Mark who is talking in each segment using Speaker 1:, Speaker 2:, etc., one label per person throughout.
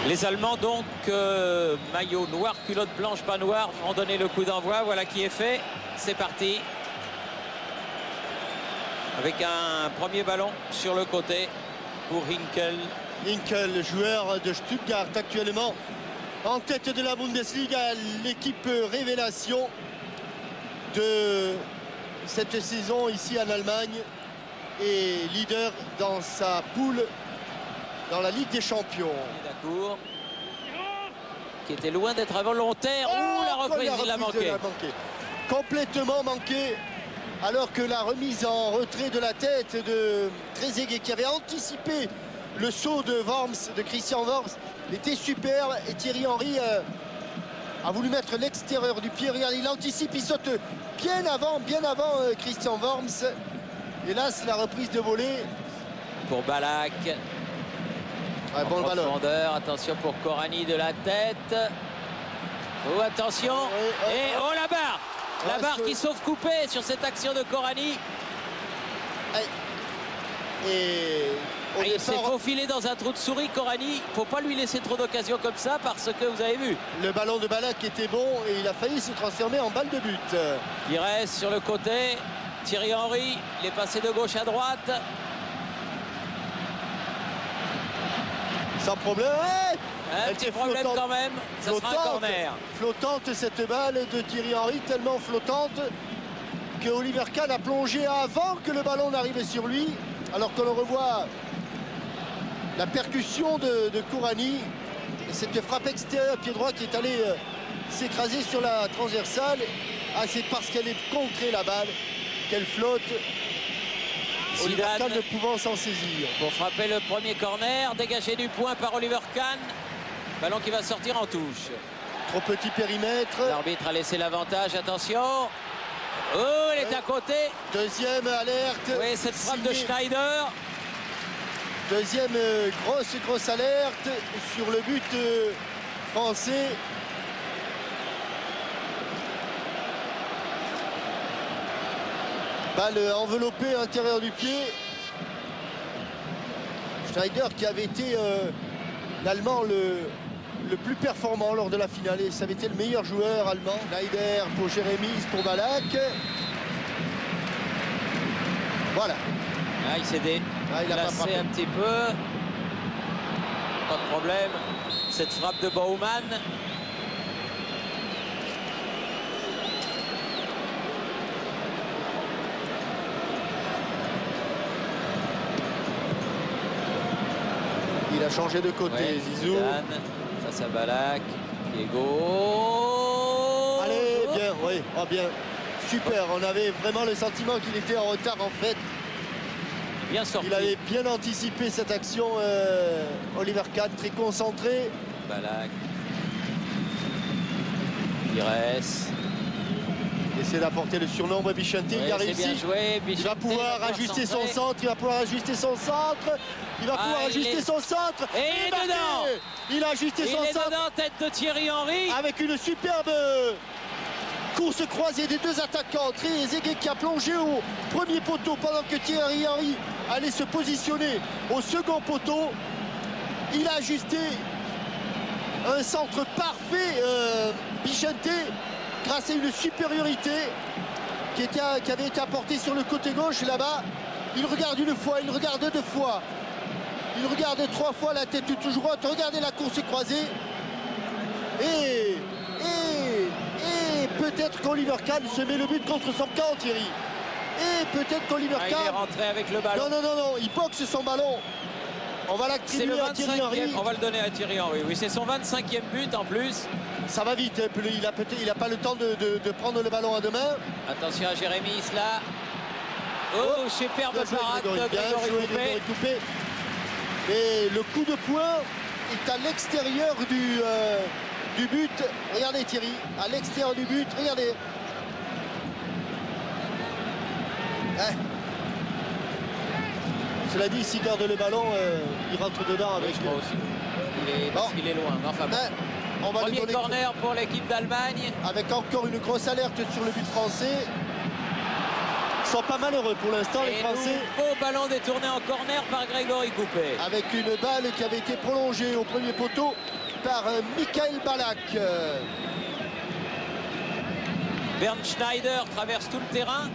Speaker 1: Les Allemands donc, maillot noir, culotte blanche, pas noire, vont donner le coup d'envoi. Voilà qui est fait. C'est parti. Avec un premier ballon sur le côté pour Hinkel.
Speaker 2: Hinkel, joueur de Stuttgart actuellement en tête de la Bundesliga, l'équipe révélation de cette saison ici en Allemagne et leader dans sa poule dans la Ligue des Champions.
Speaker 1: D'accord. Qui était loin d'être involontaire. Ouh, la reprise, il l'a manqué.
Speaker 2: Complètement manqué. Alors que la remise en retrait de la tête de Trezeguet, qui avait anticipé le saut de Worms, de Christian Worms, était superbe. Et Thierry Henry a voulu mettre l'extérieur du pied. Regardez, il anticipe, il saute bien avant Christian Worms. Et là, c'est la reprise de volée.
Speaker 1: Pour Ballack.
Speaker 2: Ouais, bon
Speaker 1: profondeur, attention pour Corani de la tête. Oh, attention. Et oh, la barre. La barre qui sauve coupé sur cette action de Corani. Il s'est faufilé dans un trou de souris, Corani. Faut pas lui laisser trop d'occasions comme ça parce que vous avez vu.
Speaker 2: Le ballon de Ballack était bon et il a failli se transformer en balle de but.
Speaker 1: Il reste sur le côté. Thierry Henry, il est passé de gauche à droite.
Speaker 2: Sans problème.
Speaker 1: Un petit problème flottante, quand même. Ça sera un corner.
Speaker 2: Flottante cette balle de Thierry Henry, tellement flottante que Oliver Kahn a plongé avant que le ballon n'arrive sur lui. Alors que l'on revoit la percussion de Corani et cette frappe extérieure pied droit qui est allée s'écraser sur la transversale. Ah, c'est parce qu'elle est contrée la balle qu'elle flotte. Oliver Kahn ne pouvant s'en saisir.
Speaker 1: Pour frapper le premier corner, dégagé du point par Oliver Kahn. Ballon qui va sortir en touche.
Speaker 2: Trop petit périmètre.
Speaker 1: L'arbitre a laissé l'avantage, attention. Oh, il est à côté.
Speaker 2: Deuxième alerte.
Speaker 1: Oui, cette frappe de Schneider.
Speaker 2: Deuxième grosse alerte sur le but français. Balle enveloppée à l'intérieur du pied. Schneider qui avait été l'Allemand le plus performant lors de la finale. Et ça avait été le meilleur joueur allemand. Schneider pour Jérémy, pour Ballack. Voilà.
Speaker 1: Ah, il s'est déplacé un petit peu. Pas de problème. Cette frappe de Baumann.
Speaker 2: Il a changé de côté, ouais, Zizou.
Speaker 1: Zidane, face à Ballack. Diego.
Speaker 2: Allez, bien, oui, oh, bien. Super, on avait vraiment le sentiment qu'il était en retard en fait.
Speaker 1: Bien sorti.
Speaker 2: Il avait bien anticipé cette action, Oliver Kahn, très concentré.
Speaker 1: Ballack. Pires.
Speaker 2: Essaie d'apporter le surnombre, Bichente, oui, il a réussi.
Speaker 1: Bien joué,
Speaker 2: il va pouvoir ajuster son centre, il va pouvoir ajuster son centre. Il va pouvoir ajuster son centre.
Speaker 1: Et il est dedans.
Speaker 2: Il a ajusté son centre.
Speaker 1: Il est dedans, tête de Thierry Henry.
Speaker 2: Avec une superbe course croisée des deux attaquants. Trezeguet qui a plongé au premier poteau pendant que Thierry Henry allait se positionner au second poteau. Il a ajusté un centre parfait, Bichente, grâce à une supériorité qui avait été apportée sur le côté gauche là-bas. Il regarde une fois, il regarde deux fois. Il regarde trois fois, la tête toujours haute. Regardez la course croisée. Et peut-être qu'Oliver Kahn se met le but contre son camp, Thierry. Et peut-être qu'Oliver Kahn...
Speaker 1: Il est rentré avec le ballon.
Speaker 2: Non, il boxe son ballon. On va l'attribuer à Thierry Henry.
Speaker 1: On va le donner à Thierry Henry. Oui, c'est son 25e but en plus.
Speaker 2: Ça va vite. Hein. Il n'a pas le temps de prendre le ballon à deux mains.
Speaker 1: Attention à Jérémy là. Oh, superbe parade de Grégory Coupé.
Speaker 2: Et le coup de poing est à l'extérieur du but. Regardez Thierry, à l'extérieur du but, regardez. Cela dit, s'il garde le ballon, il rentre dedans avec...
Speaker 1: Oui, je crois aussi. Parce qu'il est loin. Enfin, bon. Premier corner pour l'équipe d'Allemagne.
Speaker 2: Avec encore une grosse alerte sur le but français. Ils sont pas malheureux pour l'instant, les Français.
Speaker 1: Beau ballon détourné en corner par Grégory Coupé.
Speaker 2: Avec une balle qui avait été prolongée au premier poteau par Michael Ballack.
Speaker 1: Bernd Schneider traverse tout le terrain.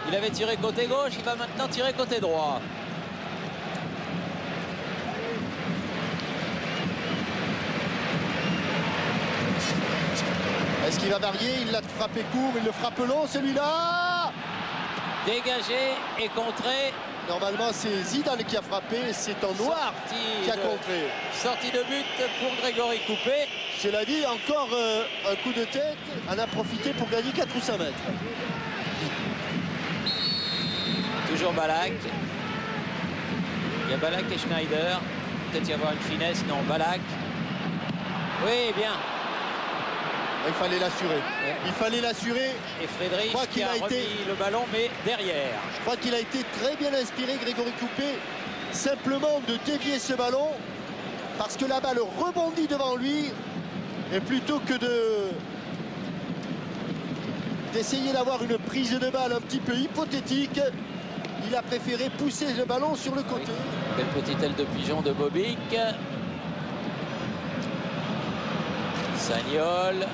Speaker 1: Il avait tiré côté gauche, il va maintenant tirer côté droit.
Speaker 2: Est-ce qu'il va varier? Il l'a frappé court, il le frappe long, celui-là.
Speaker 1: Dégagé et contré.
Speaker 2: Normalement, c'est Zidane qui a frappé, c'est en noir qui a contré.
Speaker 1: Sortie de but pour Grégory Coupet.
Speaker 2: Cela dit, encore un coup de tête, en a profité pour gagner 4 ou 5 mètres.
Speaker 1: Toujours Ballack. Il y a Ballack et Schneider. Peut-être y avoir une finesse. Non, Ballack. Oui, bien.
Speaker 2: Il fallait l'assurer.
Speaker 1: Ouais.
Speaker 2: Il fallait l'assurer.
Speaker 1: Et Friedrich qui a remis le ballon, mais derrière.
Speaker 2: Je crois qu'il a été très bien inspiré, Grégory Coupet, simplement de dévier ce ballon, parce que la balle rebondit devant lui, et plutôt que d'essayer d'avoir une prise de balle un petit peu hypothétique, il a préféré pousser le ballon sur le côté.
Speaker 1: Oui. Belle petite aile de pigeon de Bobic. Sagnol.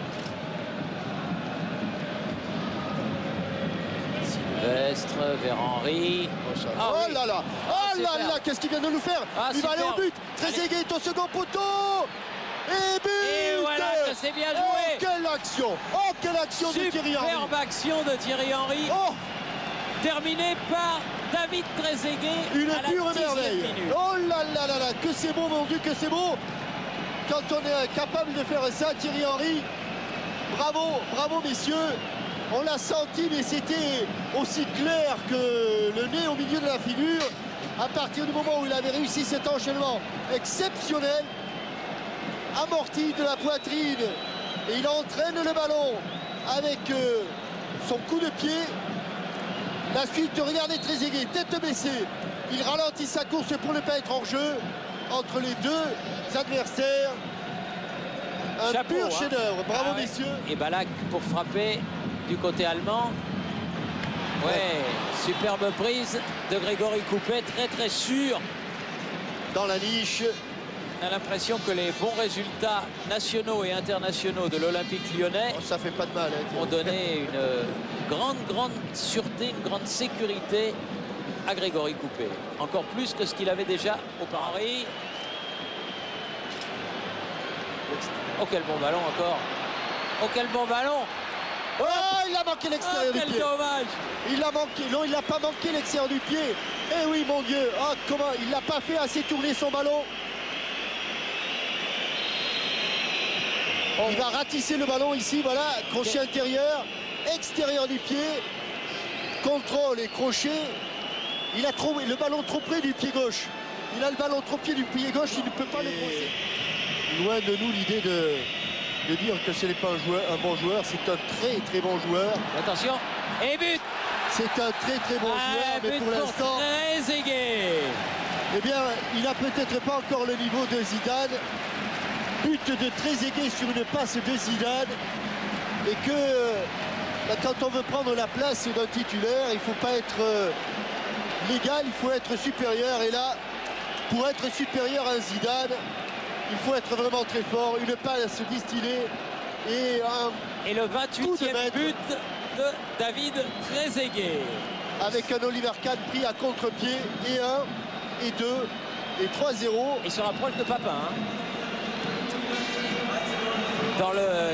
Speaker 1: Sylvestre vers Henry.
Speaker 2: Oh là là, oh là là, qu'est-ce qu'il vient de nous faire? Il va aller au but. Trezeguet est au second poteau. Et but!
Speaker 1: Et voilà que c'est bien joué.
Speaker 2: Oh, quelle action! Oh, quelle action de Thierry Henry!
Speaker 1: Superbe action de Thierry Henry.
Speaker 2: Oh!
Speaker 1: Terminée par David Trezeguet.
Speaker 2: Une pure merveille.
Speaker 1: Minute.
Speaker 2: Oh là là là là, que c'est beau, mon Dieu, que c'est beau! Quand on est capable de faire ça, Thierry Henry, bravo, bravo messieurs. On l'a senti, mais c'était aussi clair que le nez au milieu de la figure. À partir du moment où il avait réussi cet enchaînement exceptionnel, amorti de la poitrine, et il entraîne le ballon avec son coup de pied. La suite, regardez Trezeguet, tête baissée. Il ralentit sa course pour ne pas être hors jeu entre les deux adversaires. Un
Speaker 1: Chapeau,
Speaker 2: pur chef-d'œuvre. Bravo,
Speaker 1: ouais.
Speaker 2: messieurs.
Speaker 1: Et Ballack pour frapper du côté allemand. Ouais, superbe prise de Grégory Coupet, très très sûr.
Speaker 2: Dans la niche.
Speaker 1: On a l'impression que les bons résultats nationaux et internationaux de l'Olympique lyonnais
Speaker 2: Ça fait pas de mal.
Speaker 1: ont donné une grande sûreté, une grande sécurité à Grégory Coupet. Encore plus que ce qu'il avait déjà auparavant. Oh, quel bon ballon encore. Oh, quel bon ballon.
Speaker 2: Oh, il a manqué l'extérieur du
Speaker 1: quel
Speaker 2: pied.
Speaker 1: dommage.
Speaker 2: Il a manqué. Non, il n'a pas manqué l'extérieur du pied. Eh oui, mon Dieu. Oh, comment il n'a pas fait assez tourner son ballon. Il va ratisser le ballon ici, voilà, crochet intérieur, extérieur du pied, contrôle et crochet. Il a le ballon trop près du pied gauche. Il a le ballon trop près du pied gauche, il ne peut pas le pousser. Loin de nous l'idée de dire que ce n'est pas un bon joueur, c'est un très bon joueur.
Speaker 1: Attention, et but.
Speaker 2: C'est un très bon joueur, mais pour l'instant,
Speaker 1: Trezeguet.
Speaker 2: eh bien, il n'a peut-être pas encore le niveau de Zidane. But de Trezeguet sur une passe de Zidane, et que quand on veut prendre la place d'un titulaire, il ne faut pas être légal, il faut être supérieur. Et là, pour être supérieur à un Zidane, il faut être vraiment très fort. Une passe distillée et
Speaker 1: le 28e but de David Trezeguet.
Speaker 2: Avec un Oliver Kahn pris à contre-pied, et 1, et 2, et 3-0.
Speaker 1: Il se rapproche de Papin. Hein.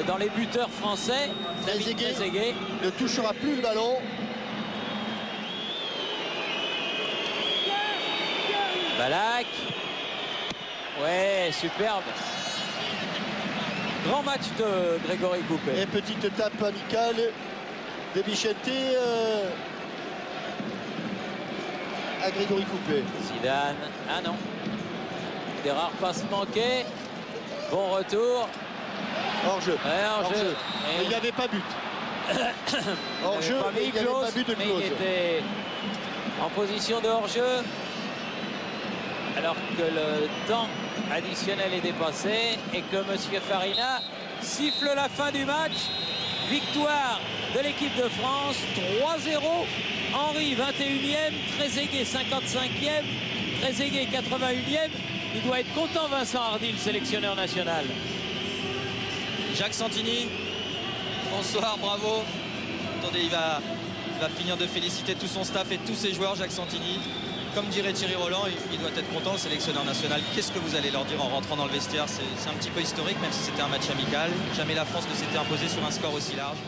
Speaker 1: Dans les buteurs français, David Trezeguet
Speaker 2: ne touchera plus le ballon.
Speaker 1: Ballack. Ouais, superbe. Grand match de Grégory Coupet.
Speaker 2: Et petite tape amicale de Vicente à Grégory Coupet.
Speaker 1: Zidane. Ah non. Des rares passes manquées. Bon retour.
Speaker 2: Hors-jeu.
Speaker 1: Ouais, hors-jeu.
Speaker 2: Mais il n'y avait pas but. Hors-jeu, mais il n'y avait pas but de
Speaker 1: mais
Speaker 2: Klose.
Speaker 1: il était en position de hors-jeu. Alors que le temps additionnel est dépassé et que M. Farina siffle la fin du match. Victoire de l'équipe de France, 3-0. Henry 21e, Trezeguet 55e, Trezeguet 81e. Il doit être content, Vincent Hardy, le sélectionneur national.
Speaker 3: Jacques Santini, bonsoir, bravo. Attendez, il va finir de féliciter tout son staff et tous ses joueurs, Jacques Santini. Comme dirait Thierry Roland, il doit être content, le sélectionneur national. Qu'est-ce que vous allez leur dire en rentrant dans le vestiaire? C'est un petit peu historique, même si c'était un match amical. Jamais la France ne s'était imposée sur un score aussi large.